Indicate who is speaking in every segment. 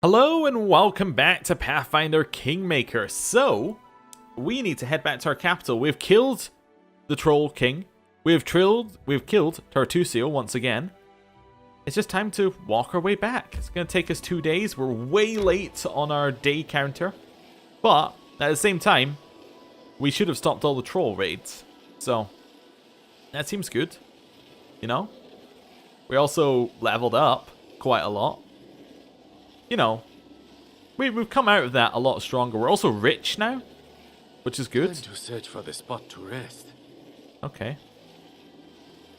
Speaker 1: Hello and welcome back to Pathfinder Kingmaker. So, we need to head back to our capital. We've killed the Troll King. We've killed Tartusio once again. It's just time to walk our way back. It's going to take us 2 days. We're way late on our day counter. But, at the same time, we should have stopped all the troll raids. So, that seems good. You know? We also leveled up quite a lot. You know, we've come out of that a lot stronger. We're also rich now, which is good.
Speaker 2: Time to search for the spot to rest.
Speaker 1: Okay.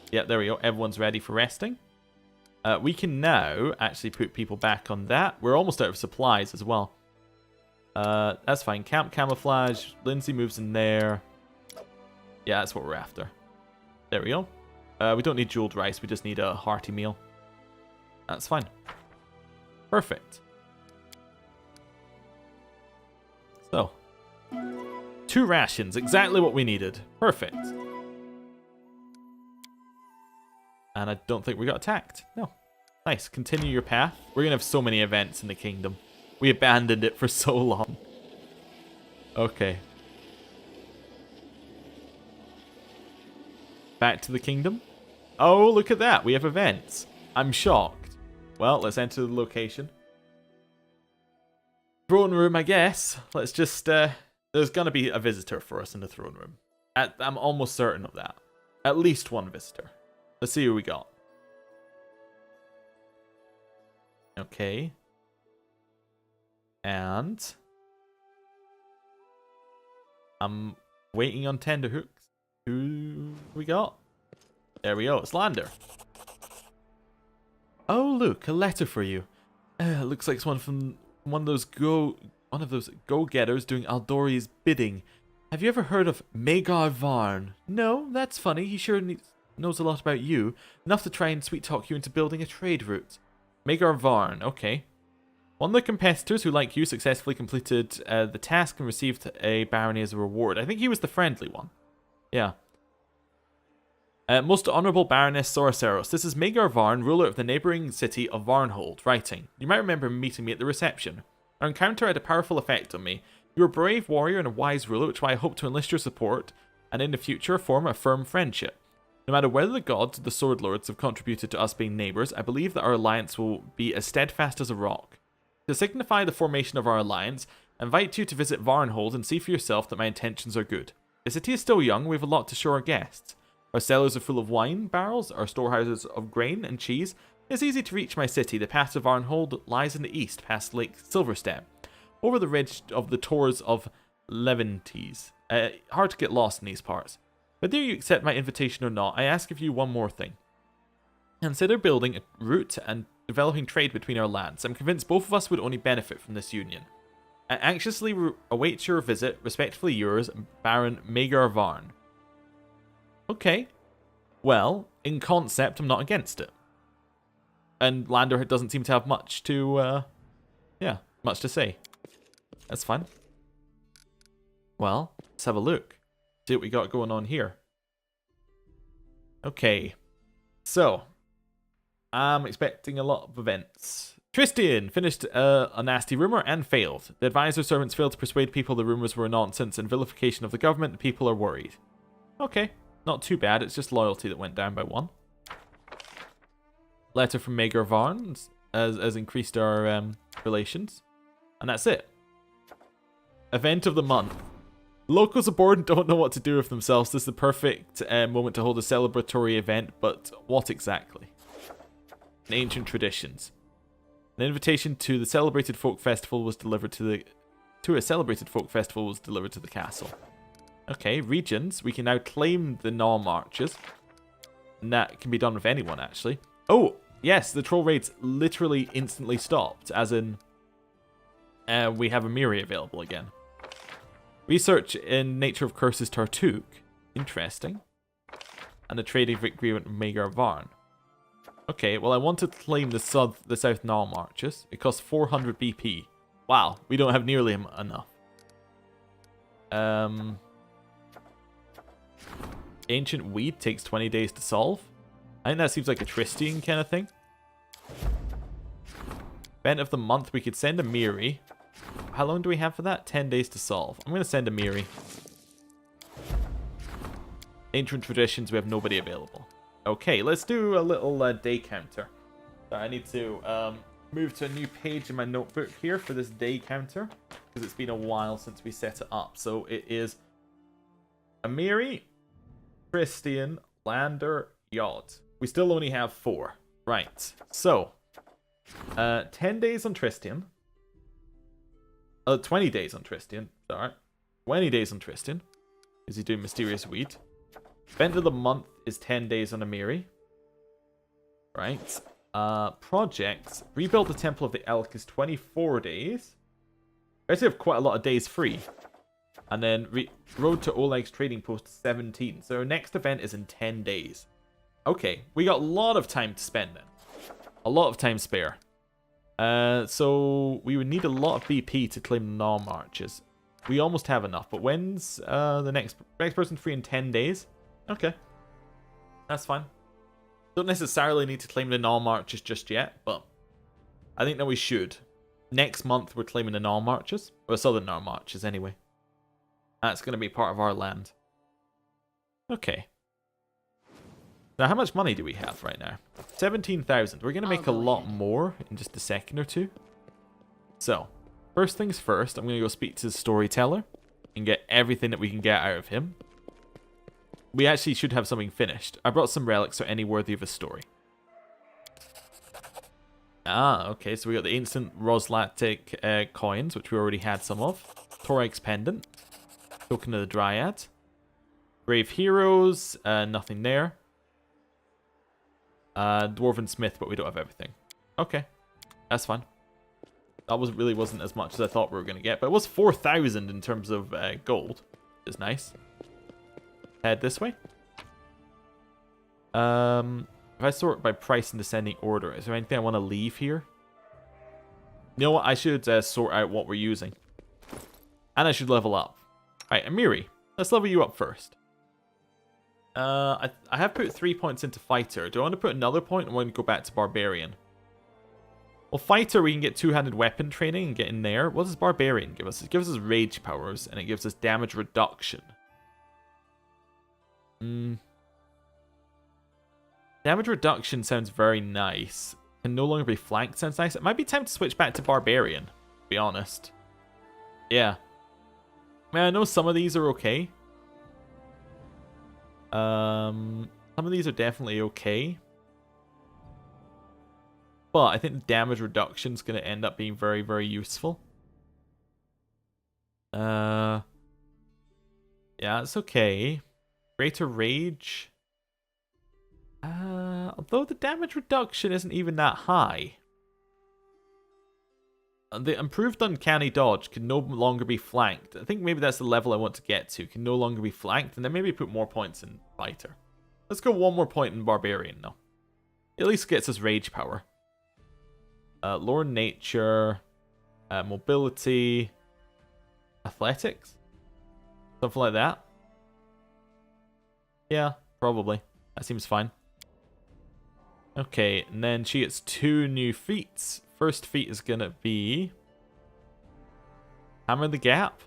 Speaker 1: Yeah, there we go. Everyone's ready for resting. We can now actually put people back on that. We're almost out of supplies as well. That's fine. Camp camouflage. Lindsay moves in there. Yeah, that's what we're after. There we go. We don't need jeweled rice. We just need a hearty meal. That's fine. Perfect. So, 2 rations, exactly what we needed. Perfect. And I don't think we got attacked. No. Nice. Continue your path. We're going to have so many events in the kingdom. We abandoned it for so long. Okay. Back to the kingdom. Oh, look at that. We have events. I'm shocked. Well, let's enter the location. Throne room, I guess. Let's just, there's gonna be a visitor for us in the throne room. I'm almost certain of that. At least one visitor. Let's see who we got. Okay. And I'm waiting on tenterhooks. Who we got? There we go. It's Lander. Oh, look, a letter for you. Looks like it's one from one of those go-getters doing Aldori's bidding. Have you ever heard of Magar Varn? No, that's funny. He sure knows a lot about you. Enough to try and sweet-talk you into building a trade route. Magar Varn, okay. One of the competitors who, like you, successfully completed the task and received a barony as a reward. I think he was the friendly one. Yeah. Most Honourable Baroness Sorceros, this is Magar Varn, ruler of the neighbouring city of Varnhold, writing. You might remember meeting me at the reception. Our encounter had a powerful effect on me. You are a brave warrior and a wise ruler, which is why I hope to enlist your support, and in the future form a firm friendship. No matter whether the gods or the sword lords have contributed to us being neighbours, I believe that our alliance will be as steadfast as a rock. To signify the formation of our alliance, I invite you to visit Varnhold and see for yourself that my intentions are good. The city is still young, we have a lot to show our guests. Our cellars are full of wine barrels, our storehouses of grain and cheese. It's easy to reach my city. The path to Varnhold lies in the east, past Lake Silverstep, over the ridge of the Tors of Leventies. Hard to get lost in these parts. Whether you accept my invitation or not, I ask of you one more thing. Consider building a route and developing trade between our lands. I'm convinced both of us would only benefit from this union. I anxiously await your visit. Respectfully yours, Baron Magar Varn. Okay, well, in concept, I'm not against it. And Lander doesn't seem to have much to, much to say. That's fine. Well, let's have a look. See what we got going on here. Okay, so, I'm expecting a lot of events. Tristian finished a nasty rumour and failed. The advisor servants failed to persuade people the rumours were nonsense and vilification of the government. The people are worried. Okay. Not too bad, it's just loyalty that went down by 1. Letter from Magar Varn has increased our relations. And that's it. Event of the month. Locals aboard don't know what to do with themselves. This is the perfect moment to hold a celebratory event, but what exactly? An ancient traditions. An invitation to the celebrated folk festival was delivered to the castle. Okay, regions. We can now claim the Gnaw Marches. And that can be done with anyone, actually. Oh, yes, the troll raids literally instantly stopped. As in, we have a Miri available again. Research in Nature of Curses Tartuk. Interesting. And the trading agreement with Magar Varn. Okay, well, I want to claim the South Gnaw Marches. It costs 400 BP. Wow, we don't have nearly enough. Ancient Weed takes 20 days to solve. I think that seems like a Tristian kind of thing. Event of the month, we could send a Miri. How long do we have for that? 10 days to solve. I'm going to send a Miri. Ancient traditions, we have nobody available. Okay, let's do a little day counter. So I need to move to a new page in my notebook here for this day counter, because it's been a while since we set it up. So it is Amiri, Christian, Lander, Yod. We still only have 4. Right. So 10 days on Tristian. 20 days on Tristian. Sorry. 20 days on Tristian. Is he doing Mysterious Weed? Event of the month is 10 days on Amiri. Right. Projects. Rebuild the Temple of the Elk is 24 days. I actually have quite a lot of days free. And then Road to Oleg's Trading Post 17. So our next event is in 10 days. Okay, we got a lot of time to spend then. A lot of time spare. So we would need a lot of BP to claim the Gnaw Marches. We almost have enough, but when's the next person free in 10 days? Okay. That's fine. Don't necessarily need to claim the Gnaw Marches just yet, but I think that we should. Next month we're claiming the Gnaw Marches. Or Southern Gnaw Marches anyway. That's going to be part of our land. Okay. Now, how much money do we have right now? 17,000. We're going to make a lot more in just a second or two. So, first things first, I'm going to go speak to the storyteller and get everything that we can get out of him. We actually should have something finished. I brought some relics or any worthy of a story. Ah, okay. So we got the Ancient Roslatic coins, which we already had some of. Torag's Pendant. Token of the Dryad. Brave Heroes. Nothing there. Dwarven Smith, but we don't have everything. Okay, that's fine. That really wasn't as much as I thought we were going to get, but it was 4,000 in terms of gold. Is nice. Head this way. If I sort by price in descending order, is there anything I want to leave here? You know what? I should sort out what we're using. And I should level up. Alright, Amiri, let's level you up first. I have put 3 points into Fighter. Do I want to put another point or want to go back to Barbarian? Well, Fighter, we can get two-handed weapon training and get in there. What does Barbarian give us? It gives us rage powers and it gives us damage reduction. Damage reduction sounds very nice. Can no longer be flanked sounds nice. It might be time to switch back to Barbarian, to be honest. Yeah. I mean, I know some of these are okay. Some of these are definitely okay. But I think damage reduction is going to end up being very, very useful. Yeah, it's okay. Greater Rage. Although the damage reduction isn't even that high. The improved Uncanny Dodge can no longer be flanked. I think maybe that's the level I want to get to. Can no longer be flanked, and then maybe put more points in Fighter. Let's go 1 more point in Barbarian, though. It at least gets us Rage Power. Lore Nature. Mobility. Athletics? Something like that. Yeah, probably. That seems fine. Okay, and then she gets 2 new feats. First feat is going to be Hammer the Gap.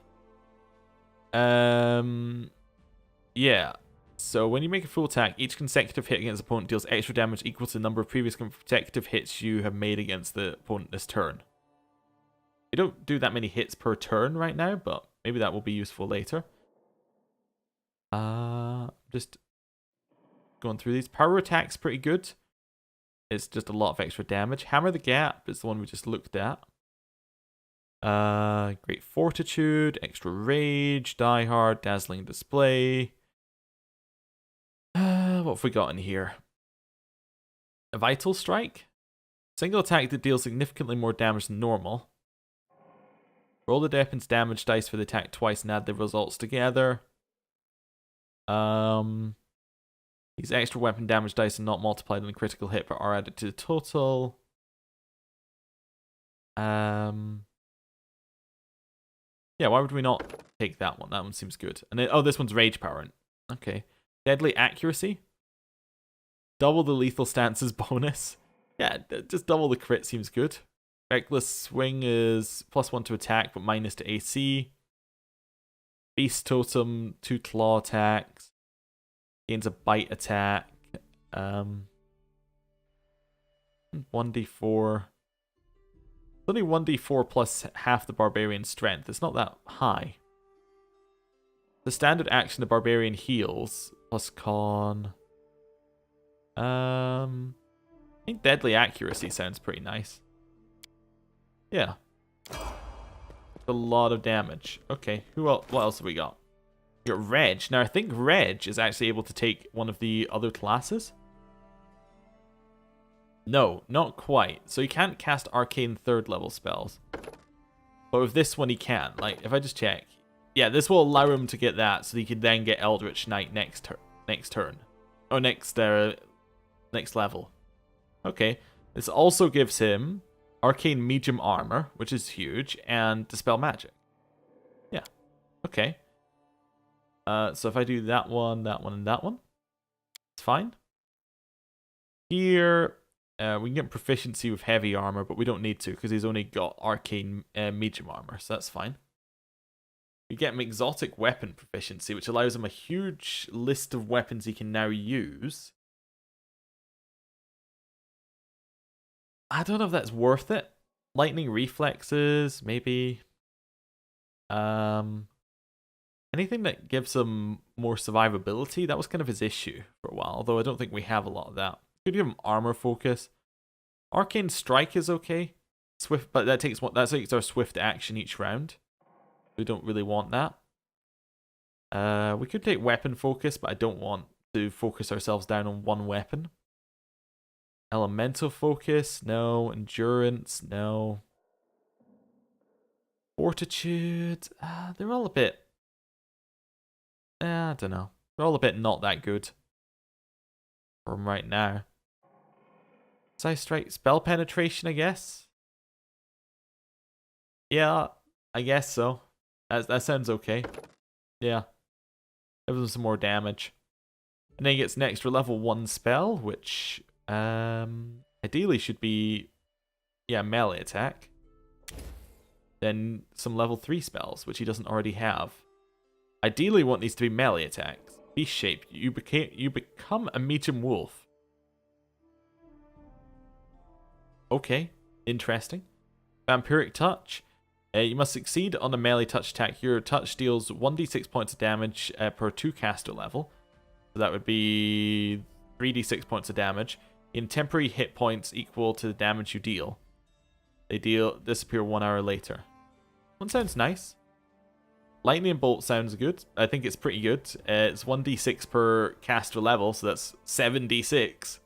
Speaker 1: Yeah. So when you make a full attack, each consecutive hit against the opponent deals extra damage equal to the number of previous consecutive hits you have made against the opponent this turn. We don't do that many hits per turn right now, but maybe that will be useful later. Just going through these. Power attack's pretty good. It's just a lot of extra damage. Hammer the Gap is the one we just looked at. Great Fortitude, extra Rage, Die Hard, Dazzling Display. What have we got in here? A Vital Strike. Single attack that deals significantly more damage than normal. Roll the weapon's damage dice for the attack twice and add the results together. These extra weapon damage dice are not multiplied on a critical hit, but are added to the total. Yeah, why would we not take that one? That one seems good. And then, oh, this one's Rage Power. Okay. Deadly Accuracy. Double the lethal stances bonus. Yeah, just double the crit seems good. Reckless Swing is +1 to attack, but minus to AC. Beast Totem, 2 claw attacks. Gains a bite attack. 1d4. It's only 1d4 plus half the barbarian strength. It's not that high. The standard action, the barbarian heals, plus con. I think deadly accuracy sounds pretty nice. Yeah. A lot of damage. Okay, what else have we got? We got Reg. Now I think Reg is actually able to take one of the other classes. No, not quite. So he can't cast arcane 3rd level spells. But with this one he can. Like, if I just check. Yeah, this will allow him to get that, so he can then get Eldritch Knight next turn. Or next level. Okay. This also gives him Arcane Medium Armor, which is huge, and Dispel Magic. Yeah. Okay. So if I do that one, and that one, it's fine. Here, we can get proficiency with Heavy Armor, but we don't need to, because he's only got Arcane Medium Armor, so that's fine. We get him Exotic Weapon Proficiency, which allows him a huge list of weapons he can now use. I don't know if that's worth it. Lightning Reflexes, maybe. Anything that gives him more survivability. That was kind of his issue for a while, although I don't think we have a lot of that. Could give him Armor Focus. Arcane Strike is okay. Swift, but that takes our swift action each round. We don't really want that. We could take Weapon Focus, but I don't want to focus ourselves down on one weapon. Elemental Focus, no. Endurance, no. Fortitude, they're all a bit... I don't know. They're all a bit not that good. From right now. Side Strike, Spell Penetration, I guess? Yeah, I guess so. That sounds okay. Yeah. Give him some more damage. And then he gets an extra level 1 spell, which ideally should be, yeah, melee attack. Then some level 3 spells, which he doesn't already have. Ideally want these to be melee attacks. Beast Shape, you become a medium wolf. Okay, interesting. Vampiric Touch. You must succeed on a melee touch attack. Your touch deals 1d6 points of damage per 2 caster level. So that would be 3d6 points of damage. In temporary hit points equal to the damage you deal. They disappear 1 hour later. One sounds nice. Lightning Bolt sounds good. I think it's pretty good. It's 1d6 per caster level, so that's 7d6.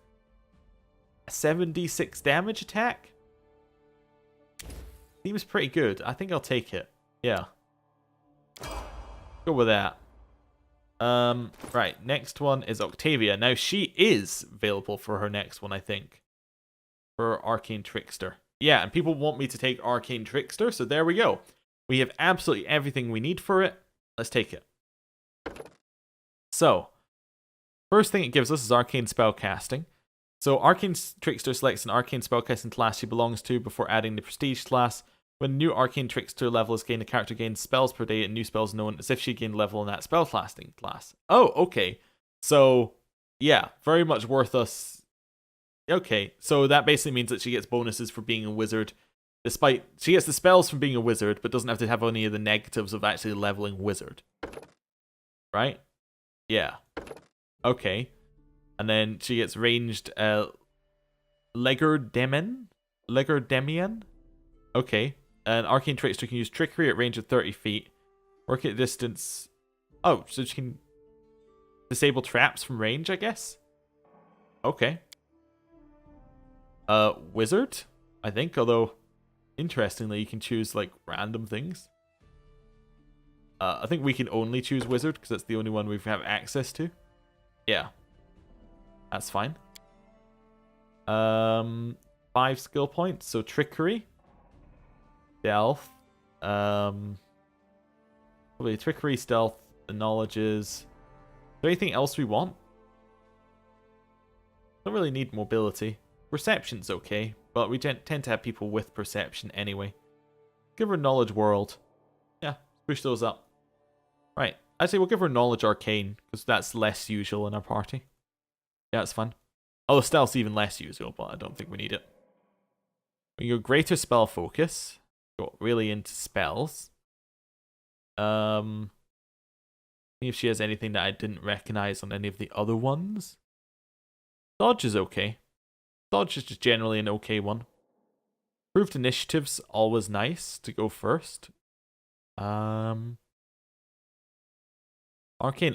Speaker 1: A 7d6 damage attack? Seems pretty good. I think I'll take it. Yeah. Go with that. Right, next one is Octavia. Now, she is available for her next one, I think. For Arcane Trickster. Yeah, and people want me to take Arcane Trickster, so there we go. We have absolutely everything we need for it. Let's take it. So, first thing it gives us is Arcane Spellcasting. So, Arcane Trickster selects an Arcane Spellcasting class she belongs to before adding the Prestige class. When a new Arcane Trickster level is gained, the character gains spells per day and new spells known as if she gained level in that spellcasting class. Oh, okay. So, yeah, very much worth us. Okay, so that basically means that she gets bonuses for being a wizard. Despite, she gets the spells from being a wizard, but doesn't have to have any of the negatives of actually leveling wizard. Right? Yeah. Okay. And then she gets ranged Legerdemian? Okay. An Arcane Trickster can use Trickery at range of 30 feet. Work at distance. Oh, so she can disable traps from range, I guess? Okay. Wizard? I think, although, interestingly, you can choose, like, random things. I think we can only choose Wizard, because that's the only one we have access to. Yeah. That's fine. 5 skill points, so Trickery. Stealth. Probably Trickery, Stealth, the Knowledges. Is there anything else we want? Don't really need Mobility. Perception's okay. But we tend to have people with perception anyway. Give her knowledge world. Yeah, push those up. Right. I'd say we'll give her knowledge arcane, because that's less usual in our party. Yeah, it's fun. Although stealth's even less usual, but I don't think we need it. We go greater spell focus. Got really into spells. See if she has anything that I didn't recognize on any of the other ones. Dodge is okay. Dodge is just generally an okay one. Improved initiative's always nice to go first. Arcane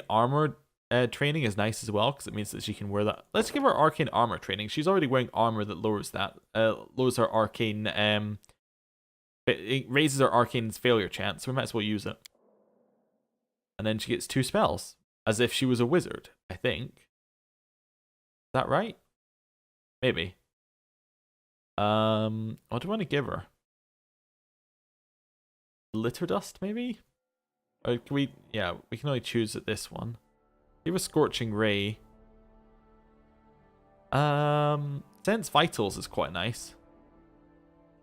Speaker 1: armor training is nice as well, because it means that she can wear that. Let's give her arcane armor training. She's already wearing armor that lowers that. Lowers her arcane. It raises her arcane failure chance, so we might as well use it. And then she gets 2 spells, as if she was a wizard, I think. Is that right? Maybe. What do I want to give her? Litter dust, maybe? Or can we? Yeah, we can only choose at this one. Give a scorching ray. Sense vitals is quite nice.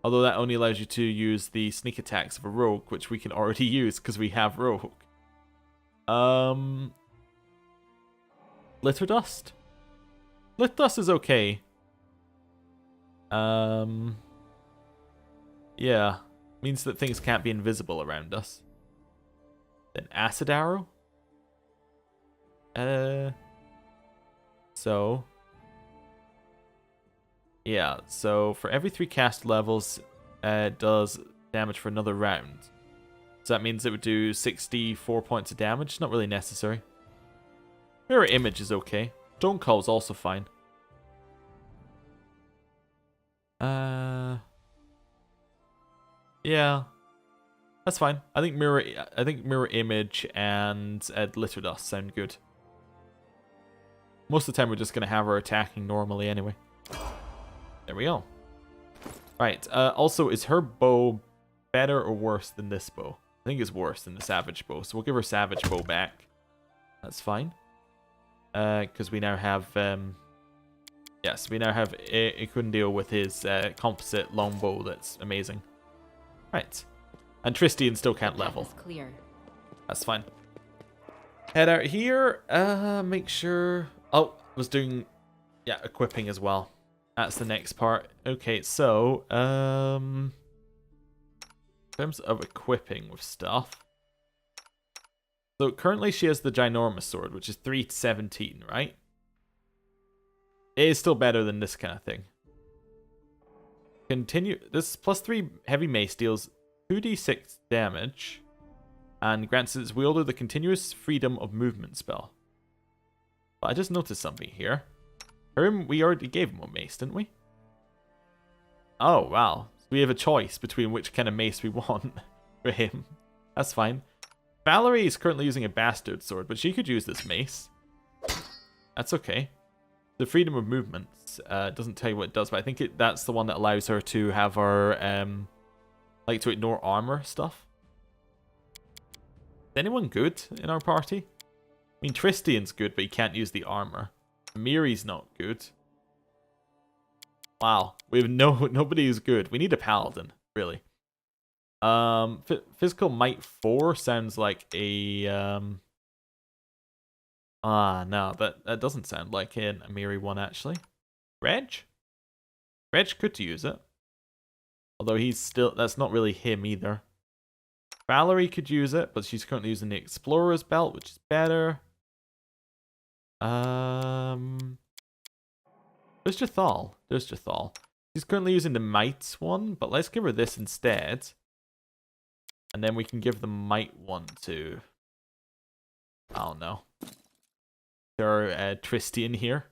Speaker 1: Although that only allows you to use the sneak attacks of a rogue, which we can already use because we have rogue. Litter dust. Litter dust is okay. Yeah, means that things can't be invisible around us. Then acid arrow. So yeah, so for every 3 cast levels, it does damage for another round. So that means it would do 64 points of damage. Not really necessary. Mirror image is okay. Stone Call is also fine. Yeah, that's fine. I think mirror image and litter dust sound good. Most of the time, we're just gonna have her attacking normally anyway. There we go. Right. Also, is her bow better or worse than this bow? I think it's worse than the savage bow, so we'll give her savage bow back. That's fine. Because we now have yes, we now have Ikundio with his composite longbow that's amazing. Right. And Tristian still can't level.
Speaker 3: Clear.
Speaker 1: That's fine. Head out here. Make sure. Oh, was doing equipping as well. That's the next part. Okay, so in terms of equipping with stuff. So currently she has the ginormous sword, which is 317, right? It is still better than this kind of thing. Continue. This +3 heavy mace deals 2d6 damage and grants its wielder the continuous freedom of movement spell. But I just noticed something here. We already gave him a mace, didn't we? Oh, wow. So we have a choice between which kind of mace we want for him. That's fine. Valerie is currently using a bastard sword, but she could use this mace. That's okay. The freedom of movement doesn't tell you what it does, but I think that's the one that allows her to have her, like, to ignore armor stuff. Is anyone good in our party? I mean, Tristian's good, but he can't use the armor. Miri's not good. Wow, we have nobody who's good. We need a paladin, really. Physical might 4 sounds like a no, that doesn't sound like a Miri one actually. Reg could use it. Although that's not really him either. Valerie could use it, but she's currently using the Explorer's belt, which is better. There's Jathal. She's currently using the Might one, but let's give her this instead. And then we can give the Might one to, I don't know, our Tristian here.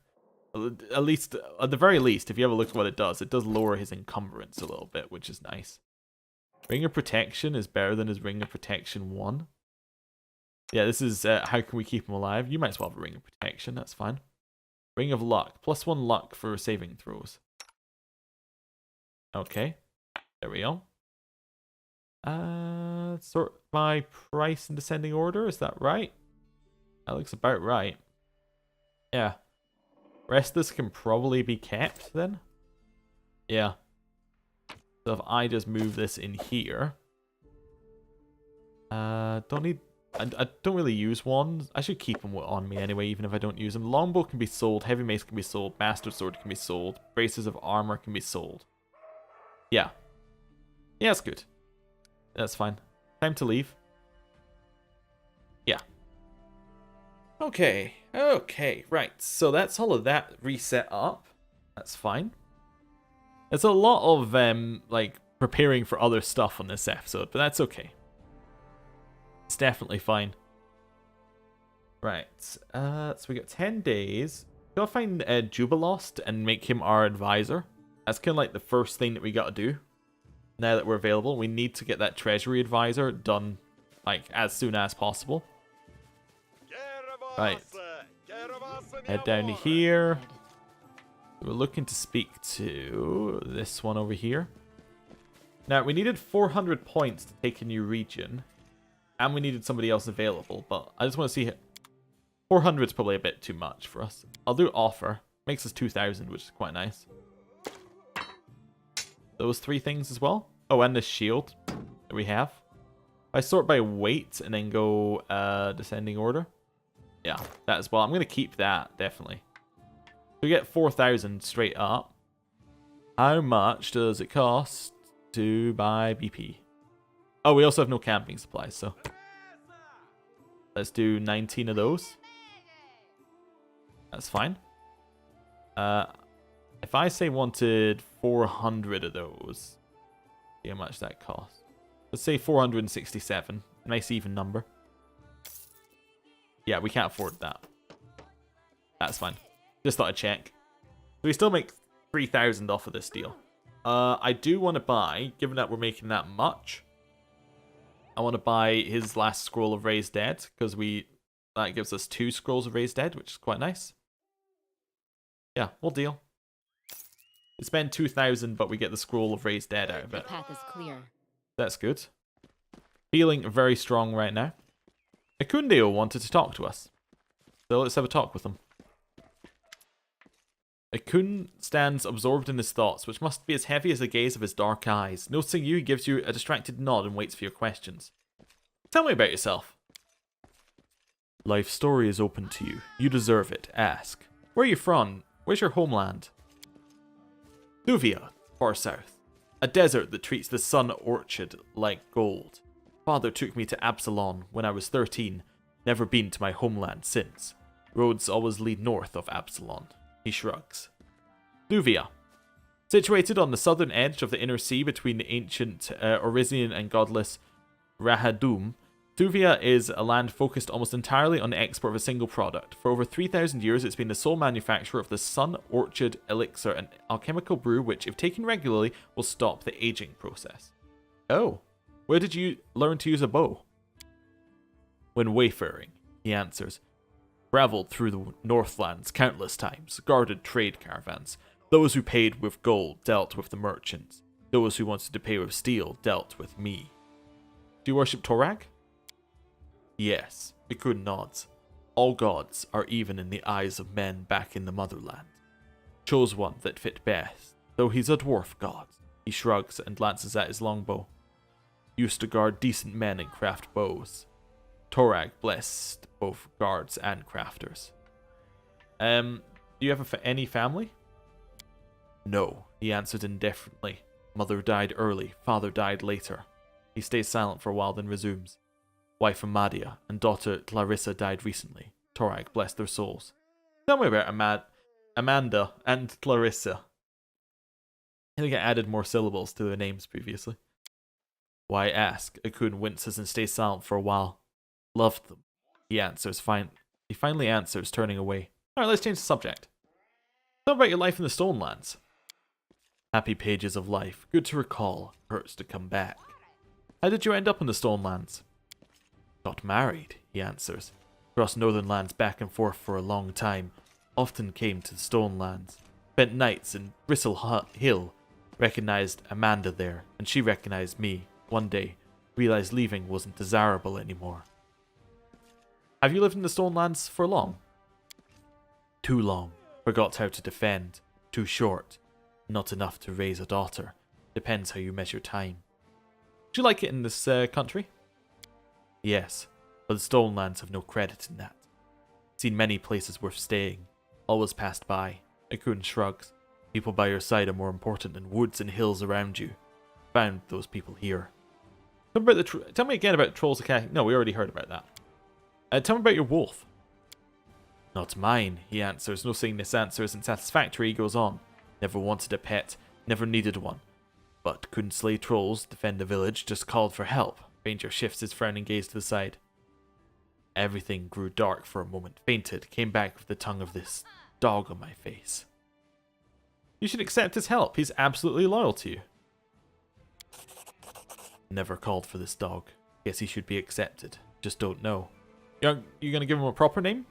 Speaker 1: At least, at the very least, if you have a look at what it does lower his encumbrance a little bit, which is nice. Ring of Protection is better than his Ring of Protection 1. Yeah, this is how can we keep him alive? You might as well have a Ring of Protection, that's fine. Ring of Luck, +1 luck for saving throws. Okay, there we go. Sort by price in descending order, is that right? That looks about right. Yeah. Rest of this can probably be kept then. Yeah. So if I just move this in here, don't need. I don't really use wands. I should keep them on me anyway, even if I don't use them. Longbow can be sold. Heavy mace can be sold. Bastard sword can be sold. Braces of armor can be sold. Yeah. Yeah, that's good. That's fine. Time to leave. Yeah. Okay. Okay. Right. So that's all of that reset up. That's fine. There's a lot of like preparing for other stuff on this episode, but that's okay. It's definitely fine. Right. So we got 10 days. Gotta find Jubilost and make him our advisor. That's kind of like the first thing that we gotta do. Now that we're available, we need to get that treasury advisor done like as soon as possible. Right. Head down to here. We're looking to speak to this one over here. Now, we needed 400 points to take a new region. And we needed somebody else available, but I just want to see it. 400 is probably a bit too much for us. I'll do offer. Makes us 2,000, which is quite nice. Those 3 things as well. Oh, and this shield that we have. I sort by weight and then go descending order. Yeah, that as well. I'm going to keep that, definitely. We get 4,000 straight up. How much does it cost to buy BP? Oh, we also have no camping supplies, so let's do 19 of those. That's fine. If I say wanted 400 of those, see how much that costs. Let's say 467. Nice even number. Yeah, we can't afford that. That's fine. Just thought I'd check. So we still make 3,000 off of this deal. I do want to buy, given that we're making that much, I want to buy his last scroll of Raised Dead, because that gives us 2 scrolls of Raised Dead, which is quite nice. Yeah, we'll deal. We spend 2,000, but we get the scroll of Raised Dead out of it.
Speaker 3: The path is clear.
Speaker 1: That's good. Feeling very strong right now. Akundeo wanted to talk to us, so let's have a talk with him. Akun stands absorbed in his thoughts, which must be as heavy as the gaze of his dark eyes. Noticing you, he gives you a distracted nod and waits for your questions. Tell me about yourself. Life's story is open to you. You deserve it. Ask. Where are you from? Where's your homeland? Thuvia, far south. A desert that treats the sun orchard like gold. Father took me to Absalon when I was 13. Never been to my homeland since. Roads always lead north of Absalon. He shrugs. Thuvia. Situated on the southern edge of the inner sea between the ancient Orisian and godless Rahadum, Thuvia is a land focused almost entirely on the export of a single product. For over 3,000 years, it's been the sole manufacturer of the Sun Orchard Elixir, an alchemical brew which, if taken regularly, will stop the aging process. Oh, where did you learn to use a bow? When wayfaring, he answers. Traveled through the Northlands countless times, guarded trade caravans. Those who paid with gold dealt with the merchants. Those who wanted to pay with steel dealt with me. Do you worship Torag? Yes, Ikun nods. All gods are even in the eyes of men back in the motherland. Chose one that fit best, though he's a dwarf god. He shrugs and glances at his longbow. Used to guard decent men and craft bows. Torag blessed both guards and crafters. Do you have any family? No, he answered indifferently. Mother died early, father died later. He stays silent for a while, then resumes. Wife Amadia and daughter Clarissa died recently. Torag blessed their souls. Tell me about Amanda and Clarissa. I think I added more syllables to their names previously. Why ask? Akun winces and stays silent for a while. Loved them. He finally answers, turning away. Alright, let's change the subject. Tell about your life in the Stonelands. Happy pages of life. Good to recall. Hurts to come back. How did you end up in the Stonelands? Got married, he answers. Crossed northern lands back and forth for a long time. Often came to the Stonelands. Spent nights in Bristle Hill. Recognized Amanda there, and she recognized me. One day, realized leaving wasn't desirable anymore. Have you lived in the Stonelands for long? Too long. Forgot how to defend. Too short. Not enough to raise a daughter. Depends how you measure time. Do you like it in this country? Yes, but the stolen lands have no credit in that. Seen many places worth staying. Always passed by. Akun shrugs. People by your side are more important than woods and hills around you. Found those people here. Tell me again about Trolls Academy. No, we already heard about that. Tell me about your wolf. Not mine, he answers. No saying this answer isn't satisfactory, he goes on. Never wanted a pet, never needed one. But couldn't slay trolls, defend the village, just called for help. Ranger shifts his frowning gaze to the side. Everything grew dark for a moment, fainted, came back with the tongue of this dog on my face. You should accept his help, he's absolutely loyal to you. Never called for this dog. Guess he should be accepted. Just don't know. You gonna give him a proper name?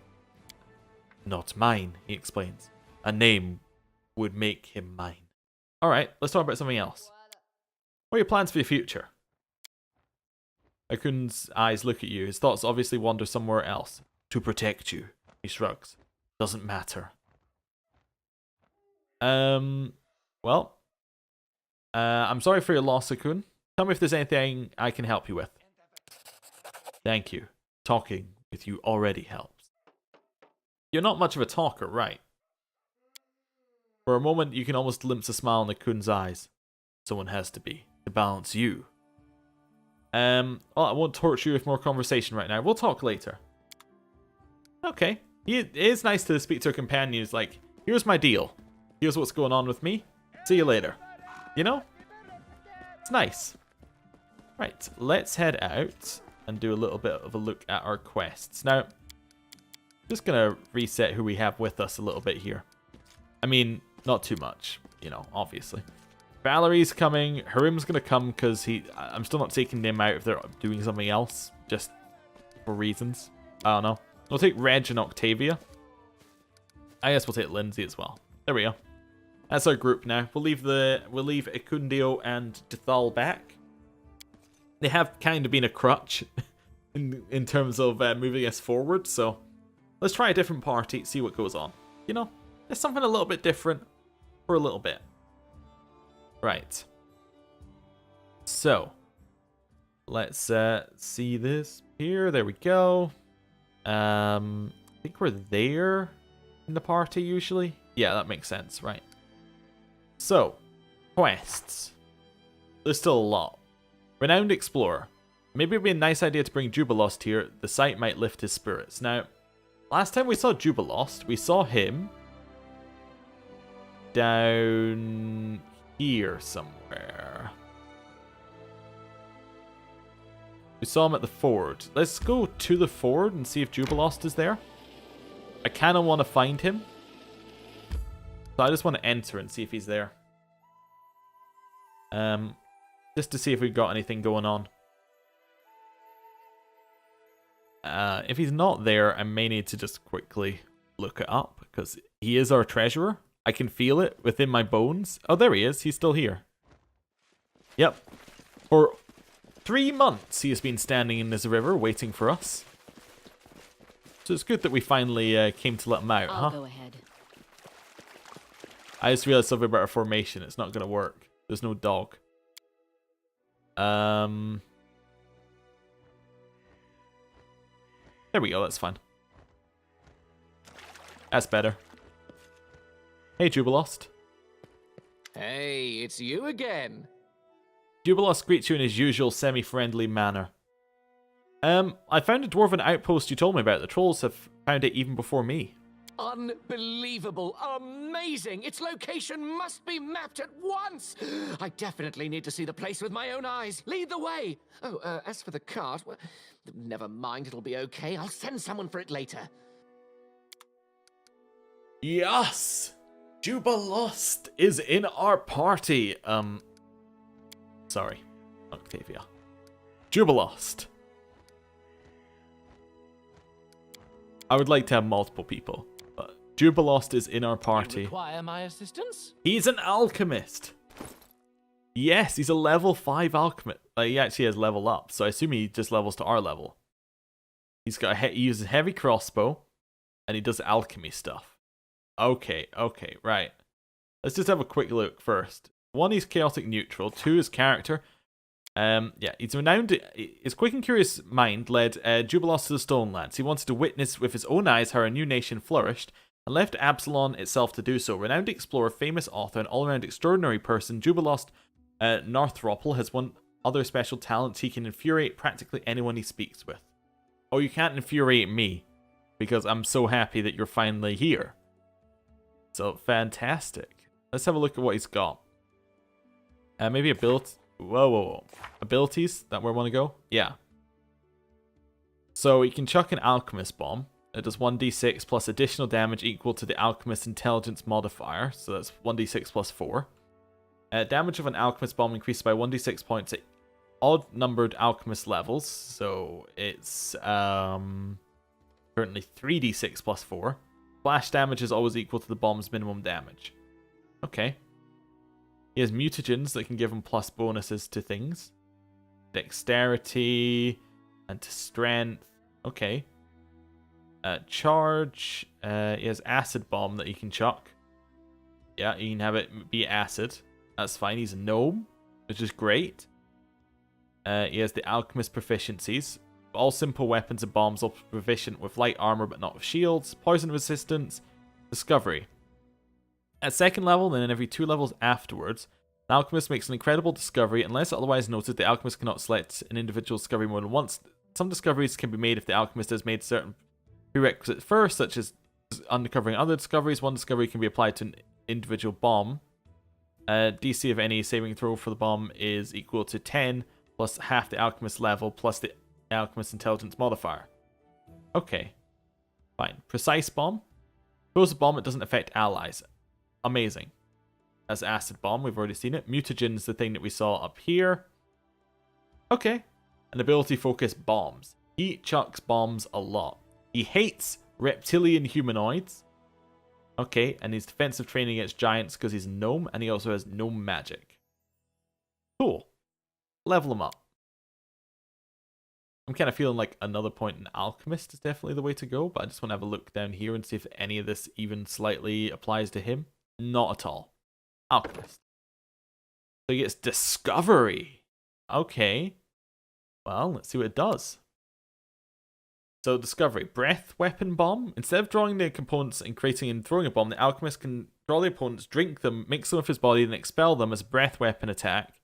Speaker 1: Not mine, he explains. A name would make him mine. Alright, let's talk about something else. What are your plans for the future? Akun's eyes look at you. His thoughts obviously wander somewhere else. To protect you, he shrugs. Doesn't matter. Well. I'm sorry for your loss, Akun. Tell me if there's anything I can help you with. Thank you. Talking with you already helps. You're not much of a talker, right? For a moment, you can almost glimpse a smile in Akun's eyes. Someone has to be, to balance you. Well, I won't torture you with more conversation right now. We'll talk later. Okay. It is nice to speak to a companion who's like, here's my deal. Here's what's going on with me. See you later. You know? It's nice. Right, let's head out and do a little bit of a look at our quests. Now, just gonna reset who we have with us a little bit here. I mean, not too much, you know, obviously. Valerie's coming. Harim's gonna come because I'm still not taking them out if they're doing something else, just for reasons. I don't know. We'll take Reg and Octavia. I guess we'll take Lindsay as well. There we go. That's our group now. We'll leave Ekundio and Dethal back. They have kind of been a crutch in terms of moving us forward, so let's try a different party, see what goes on. You know, there's something a little bit different for a little bit. Right. So, let's see this here. There we go. I think we're there in the party usually. Yeah, that makes sense, right. So, quests. There's still a lot. Renowned Explorer. Maybe it would be a nice idea to bring Jubilost here. The sight might lift his spirits. Now, last time we saw Jubilost, we saw him down here somewhere. We saw him at the ford. Let's go to the ford and see if Jubilost is there. I kind of want to find him. So I just want to enter and see if he's there. Just to see if we've got anything going on. If he's not there, I may need to just quickly look it up, because he is our treasurer. I can feel it within my bones. Oh, there he is. He's still here. Yep. For 3 months, he has been standing in this river waiting for us. So it's good that we finally came to let him out,
Speaker 3: I'll go ahead.
Speaker 1: I just realized something about our formation. It's not going to work. There's no dog. There we go, that's fine. That's better. Hey, Jubilost.
Speaker 4: Hey, it's you again.
Speaker 1: Jubilost greets you in his usual semi-friendly manner. I found a dwarven outpost you told me about. The trolls have found it even before me.
Speaker 4: Unbelievable, amazing. Its location must be mapped at once. I definitely need to see the place with my own eyes. Lead the way. Oh, as for the cart, well, never mind, it'll be okay. I'll send someone for it later.
Speaker 1: Yes! Jubilost is in our party. Sorry, Octavia. Jubilost. I would like to have multiple people, but Jubilost is in our party.
Speaker 4: You require my assistance?
Speaker 1: He's an alchemist. Yes, he's a level 5 alchemist. He actually has level up, so I assume he just levels to our level. He's got he uses heavy crossbow, and he does alchemy stuff. Okay, right. Let's just have a quick look first. 1, he's chaotic neutral. 2, his character. Yeah, he's renowned. His quick and curious mind led Jubilos to the Stonelands. He wanted to witness with his own eyes how a new nation flourished, and left Absalon itself to do so. Renowned explorer, famous author, and all-around extraordinary person, Jubilost Narthropple has one other special talent. He can infuriate practically anyone he speaks with. Oh, you can't infuriate me, because I'm so happy that you're finally here. So, fantastic. Let's have a look at what he's got. Maybe whoa. Abilities that where we want to go? Yeah. So, he can chuck an Alchemist Bomb. It does 1d6 plus additional damage equal to the Alchemist Intelligence modifier. So, that's 1d6 plus 4. Damage of an Alchemist Bomb increases by 1d6 points at odd-numbered Alchemist levels. So, it's currently 3d6 plus 4. Splash damage is always equal to the bomb's minimum damage. Okay. He has mutagens that can give him plus bonuses to things. Dexterity and to strength. Okay. Charge. He has acid bomb that he can chuck. Yeah, he can have it be acid. That's fine. He's a gnome, which is great. He has the alchemist proficiencies. All simple weapons and bombs are proficient with light armor but not with shields. Poison resistance. Discovery. At second level, then every 2 levels afterwards, an alchemist makes an incredible discovery. Unless otherwise noted, the alchemist cannot select an individual discovery more than once. Some discoveries can be made if the alchemist has made certain prerequisites first, such as uncovering other discoveries. One discovery can be applied to an individual bomb. DC of any saving throw for the bomb is equal to 10 plus half the alchemist level plus the alchemist intelligence modifier. Okay. Fine. Precise bomb. Throws a bomb, it doesn't affect allies. Amazing. As acid bomb, we've already seen it. Mutagen is the thing that we saw up here. Okay. An ability focus bombs. He chucks bombs a lot. He hates reptilian humanoids. Okay, and his defensive training against giants because he's a gnome, and he also has gnome magic. Cool. Level him up. I'm kind of feeling like another point in Alchemist is definitely the way to go, but I just want to have a look down here and see if any of this even slightly applies to him. Not at all. Alchemist. So he gets Discovery. Okay. Well, let's see what it does. So, Discovery. Breath Weapon Bomb. Instead of drawing the components and creating and throwing a bomb, the Alchemist can draw the opponents, drink them, mix them with his body, and expel them as a breath weapon attack.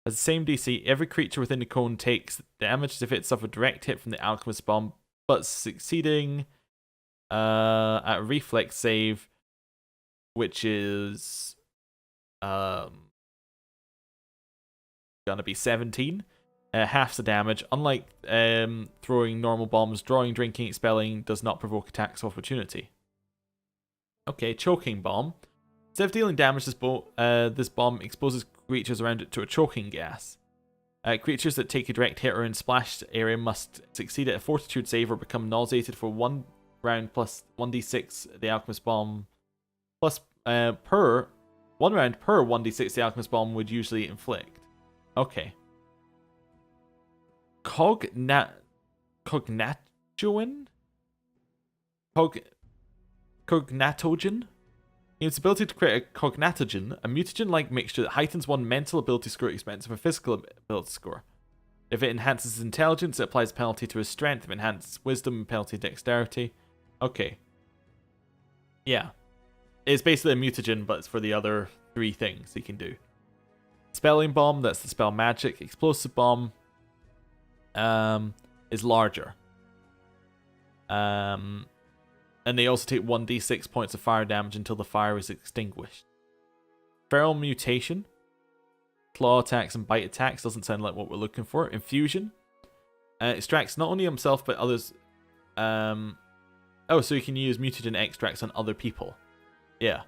Speaker 1: As the same DC, every creature within the cone takes damage as if it suffered a direct hit from the Alchemist Bomb, but succeeding at a reflex save, which is gonna be 17. Half the damage. Unlike throwing normal bombs, drawing, drinking, expelling does not provoke attacks of opportunity. Okay, choking bomb. Instead of dealing damage, this bomb exposes creatures around it to a choking gas. Creatures that take a direct hit or in splashed area must succeed at a fortitude save or become nauseated for 1 round plus 1d6 the alchemist bomb plus per 1 round per 1d6 the alchemist bomb would usually inflict. Okay. Cognatogen? Cognatogen? Its ability to create a cognatogen, a mutagen-like mixture that heightens one mental ability score at the expense of a physical ability score. If it enhances his intelligence, it applies a penalty to his strength. If it enhances wisdom, penalty to dexterity. Okay. Yeah. It's basically a mutagen, but it's for the other 3 things he can do. Spelling bomb, that's the spell magic. Explosive bomb is larger. And they also take 1d6 points of fire damage until the fire is extinguished. Feral mutation. Claw attacks and bite attacks. Doesn't sound like what we're looking for. Infusion. Extracts not only himself but others. Oh, so you can use mutagen extracts on other people. Yeah.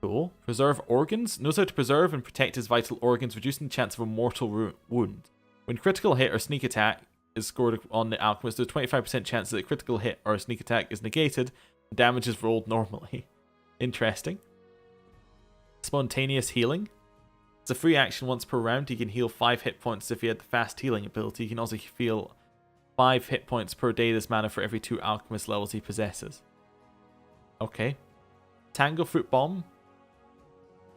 Speaker 1: Cool. Preserve organs. Knows how to preserve and protect his vital organs, reducing the chance of a mortal wound. When critical hit or sneak attack is scored on the alchemist, there's a 25% chance that a critical hit or a sneak attack is negated, and damage is rolled normally. Interesting. Spontaneous healing. It's a free action once per round. He can heal 5 hit points if he had the fast healing ability. He can also heal 5 hit points per day this mana for every 2 alchemist levels he possesses. Okay. Tangle Fruit Bomb.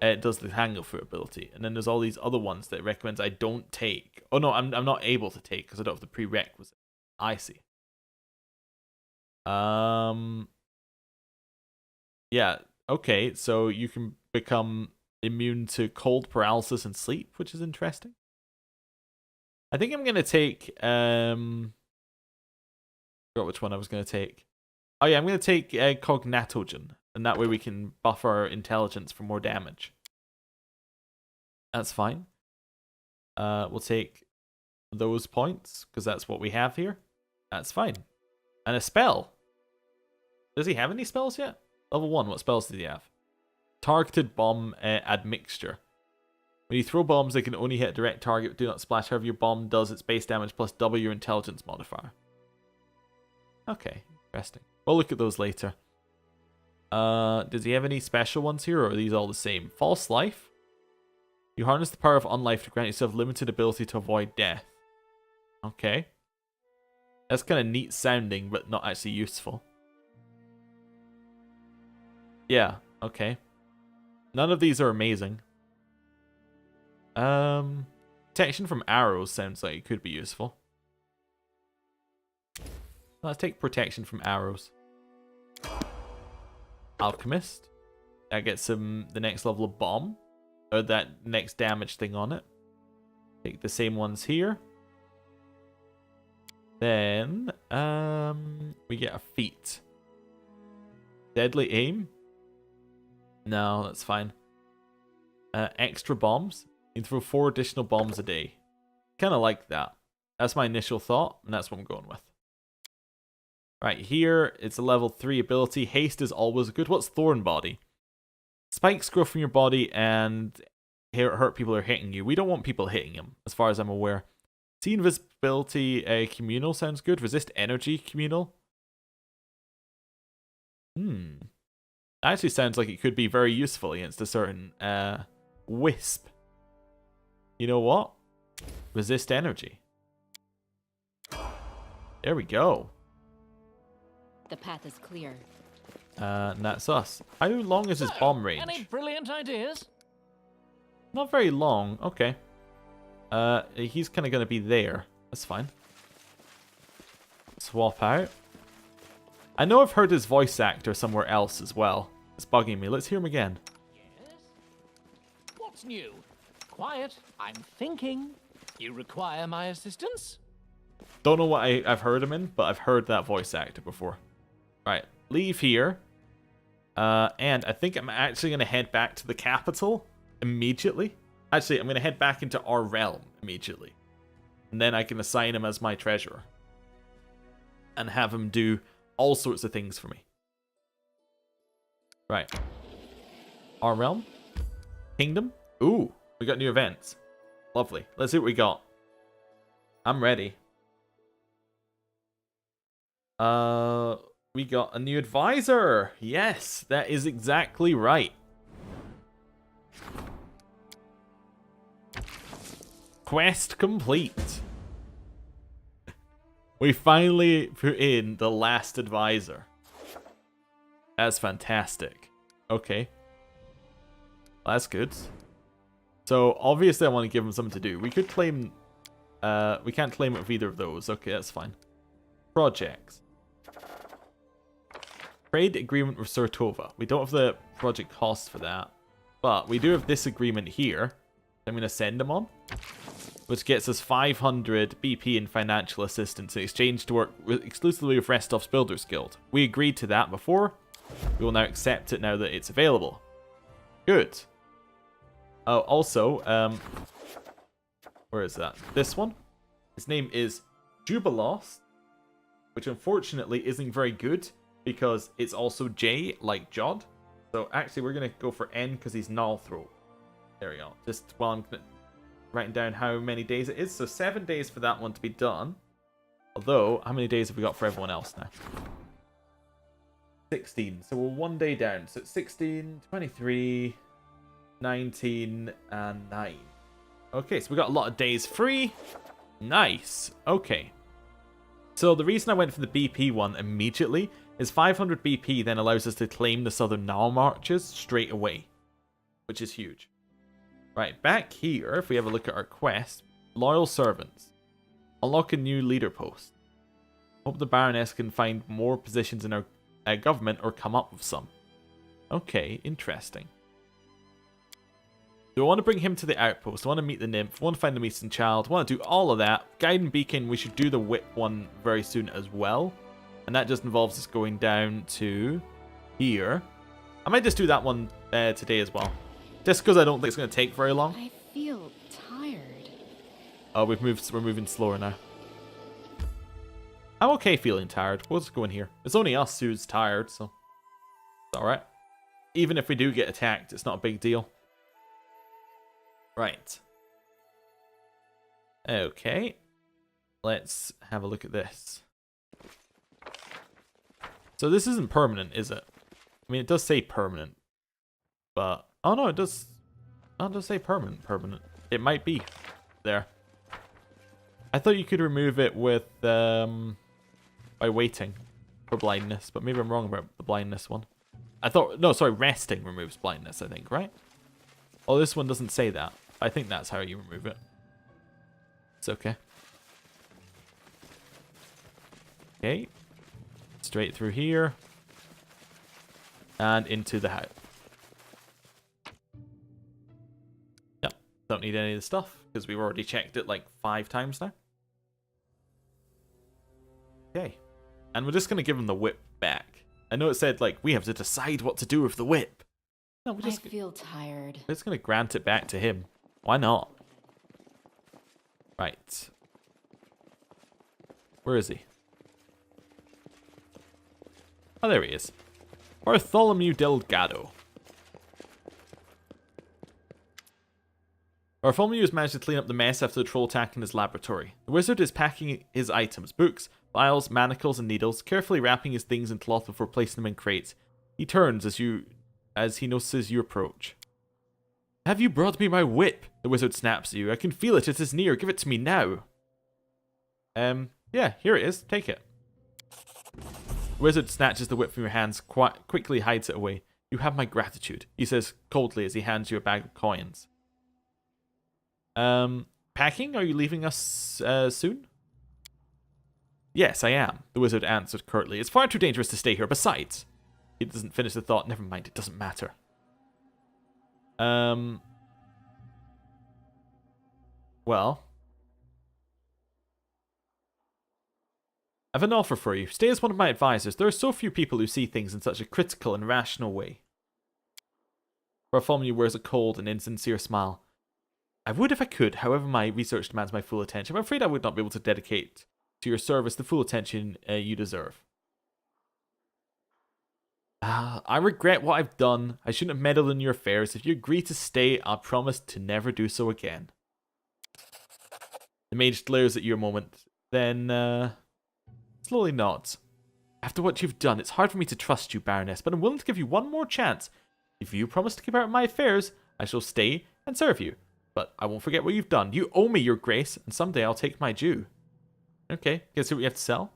Speaker 1: it does the Tanglefoot ability. And then there's all these other ones that it recommends I don't take. Oh no, I'm not able to take because I don't have the prerequisite. I see. Yeah, okay, so you can become immune to cold, paralysis, and sleep, which is interesting. I think I'm going to take, forgot which one I was going to take. Oh yeah, I'm going to take Cognatogen, and that way we can buff our intelligence for more damage. That's fine. We'll take those points, because that's what we have here. That's fine. And a spell. Does he have any spells yet? Level 1, what spells did he have? Targeted bomb admixture. When you throw bombs, they can only hit a direct target, but do not splash. However, your bomb does its base damage plus double your intelligence modifier. Okay, interesting. We'll look at those later. Does he have any special ones here, or are these all the same? False life. You harness the power of unlife to grant yourself limited ability to avoid death. Okay. That's kind of neat sounding, but not actually useful. Yeah, okay. None of these are amazing. Protection from arrows sounds like it could be useful. Let's take protection from arrows. Alchemist. That gets him the next level of bomb. Or that next damage thing on it. Take the same ones here. Then, we get a feat. Deadly aim. No, that's fine. Extra bombs. You can throw 4 additional bombs a day. Kind of like that. That's my initial thought, and that's what I'm going with. Right, here, it's a level 3 ability. Haste is always good. What's Thorn Body? Spikes grow from your body and hurt people who are hitting you. We don't want people hitting him, as far as I'm aware. See invisibility communal sounds good. Resist energy communal. Actually sounds like it could be very useful against a certain wisp. You know what? Resist energy. There we go.
Speaker 3: The path is clear.
Speaker 1: And that's us. How long is his bomb range?
Speaker 5: Any brilliant ideas?
Speaker 1: Not very long. Okay. He's kind of going to be there. That's fine. Swap out. I know I've heard his voice actor somewhere else as well. It's bugging me. Let's hear him again.
Speaker 5: Yes? What's new? Quiet. I'm thinking. You require my assistance?
Speaker 1: Don't know what I've heard him in, but I've heard that voice actor before. Right. Leave here. And I think I'm actually going to head back to the capital immediately. Actually, I'm going to head back into our realm immediately. And then I can assign him as my treasurer. And have him do all sorts of things for me. Right. Our realm. Kingdom. Ooh, we got new events. Lovely. Let's see what we got. I'm ready. We got a new advisor. Yes, that is exactly right. Quest complete. We finally put in the last advisor. That's fantastic. Okay. Well, that's good. So, obviously I want to give him something to do. We could claim... we can't claim it with either of those. Okay, that's fine. Projects. Trade agreement with Surtova. We don't have the project cost for that. But we do have this agreement here. I'm going to send him on. Which gets us 500 BP in financial assistance in exchange to work exclusively with Restov's Builders Guild. We agreed to that before. We will now accept it now that it's available. Good. Oh, also, where is that? This one. His name is Jubilost, which unfortunately isn't very good because it's also J, like Jod. So actually, we're going to go for N because he's Nullthroat. There we go. Just while I'm writing down how many days it is. So 7 days for that one to be done. Although, how many days have we got for everyone else now? 16. So we're 1 day down. So it's 16, 23, 19, and 9. Okay, so we got a lot of days free. Nice. Okay. So the reason I went for the BP one immediately is 500 BP then allows us to claim the Southern Nile Marches straight away. which is huge. Right, back here, if we have a look at our quest, loyal servants. Unlock a new leader post. Hope the Baroness can find more positions in our government or come up with some. Okay, interesting. Do I want to bring him to the outpost? I want to meet the nymph. I want to find the missing child. I want to do all of that. Guide and beacon, we should do the whip one very soon as well. And that just involves us going down to here. I might just do that one today as well. Just because I don't think it's going to take very long.
Speaker 3: I feel tired.
Speaker 1: Oh, we're moving slower now. I'm okay feeling tired. We'll just go in here. It's only us who's tired, so it's alright. Even if we do get attacked, it's not a big deal. Right. Okay. Let's have a look at this. So this isn't permanent, is it? I mean, it does say permanent. But, oh no, it does say permanent. It might be there. I thought you could remove it with, by waiting for blindness, but maybe I'm wrong about the blindness one. I thought, no, sorry, resting removes blindness, I think, right? Oh, this one doesn't say that. I think that's how you remove it. It's okay. Okay. Straight through here. And into the house. Yep. Don't need any of the stuff, because we've already checked it like 5 times now. Okay. And we're just going to give him the whip back. I know it said, like, we have to decide what to do with the whip. No, we're just...
Speaker 3: I feel tired.
Speaker 1: We're just going to grant it back to him. Why not? Right. Where is he? Oh, there he is. Bartholomew Delgado. Bartholomew has managed to clean up the mess after the troll attack in his laboratory. The wizard is packing his items, books, files, manacles, and needles, carefully wrapping his things in cloth before placing them in crates. He turns as he notices you approach. Have you brought me my whip? The wizard snaps at you. I can feel it. It is near. Give it to me now. Yeah, here it is. Take it. The wizard snatches the whip from your hands, quickly hides it away. You have my gratitude, he says coldly as he hands you a bag of coins. Packing? Are you leaving us soon? Yes, I am, the wizard answered curtly. It's far too dangerous to stay here. Besides, he doesn't finish the thought. Never mind, it doesn't matter. Well, I have an offer for you. Stay as one of my advisors. There are so few people who see things in such a critical and rational way. Bartholomew wears a cold and insincere smile. I would if I could, however my research demands my full attention. I'm afraid I would not be able to dedicate to your service the full attention you deserve. I regret what I've done. I shouldn't have meddled in your affairs. If you agree to stay, I'll promise to never do so again. The mage glares at you a moment, then slowly nods. After what you've done, it's hard for me to trust you, Baroness, but I'm willing to give you one more chance. If you promise to keep out of my affairs, I shall stay and serve you. But I won't forget what you've done. You owe me your grace, and someday I'll take my due. Okay, guess what you have to sell?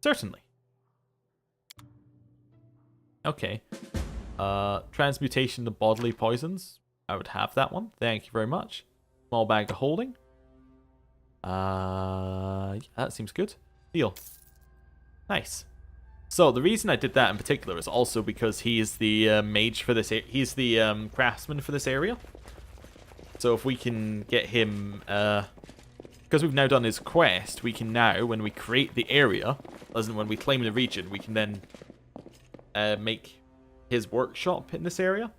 Speaker 1: Certainly. Okay. Transmutation to bodily poisons. I would have that one. Thank you very much. Small bag of holding. Yeah, that seems good. Deal. Nice. So the reason I did that in particular is also because he is the mage for this. He's the craftsman for this area. So if we can get him, because we've now done his quest, we can now, when we create the area, as in when we claim the region, we can then make his workshop in this area,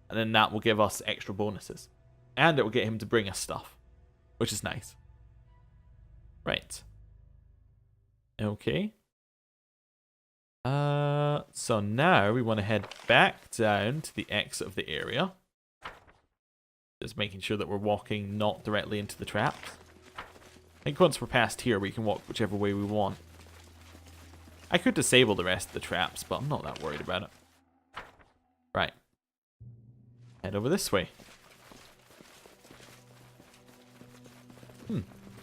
Speaker 1: and then that will give us extra bonuses, and it will get him to bring us stuff, which is nice. Right. Okay. So now we want to head back down to the exit of the area. Just making sure that we're walking not directly into the traps. I think once we're past here, we can walk whichever way we want. I could disable the rest of the traps, but I'm not that worried about it. Right. Head over this way.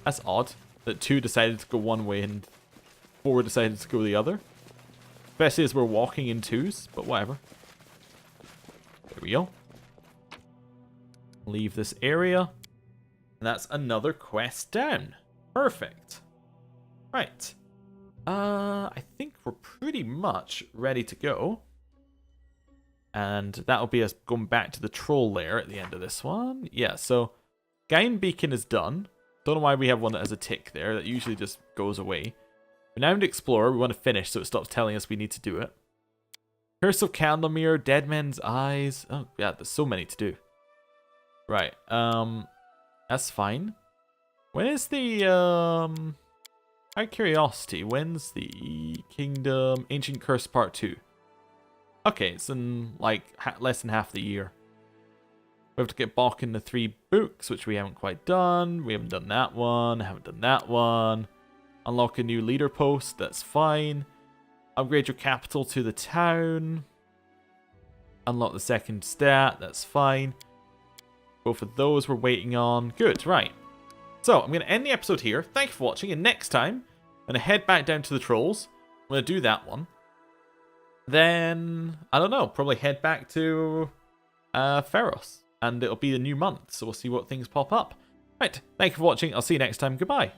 Speaker 1: That's odd that 2 decided to go one way and 4 decided to go the other. Especially as we're walking in 2s, but whatever. There we go. Leave this area. And that's another quest down. Perfect. Right. I think we're pretty much ready to go. And that'll be us going back to the troll lair at the end of this one. Yeah, so Gain Beacon is done. Don't know why we have one that has a tick there. That usually just goes away. Renowned Explorer, we want to finish so it stops telling us we need to do it. Curse of Candlemere, Dead Men's Eyes. Oh, yeah, there's so many to do. Right, that's fine. When is the, out of curiosity, when's the Kingdom Ancient Curse Part 2? Okay, it's in, like, less than half the year. We have to get back in the 3 books, which we haven't quite done. We haven't done that one, haven't done that one. Unlock a new leader post, that's fine. Upgrade your capital to the town. Unlock the second stat, that's fine. Both of those we're waiting on. Good, right. So, I'm going to end the episode here. Thank you for watching, and next time, I'm going to head back down to the trolls. I'm going to do that one. Then, I don't know, probably head back to Pharos. And it'll be a new month, so we'll see what things pop up. Right, thank you for watching. I'll see you next time. Goodbye.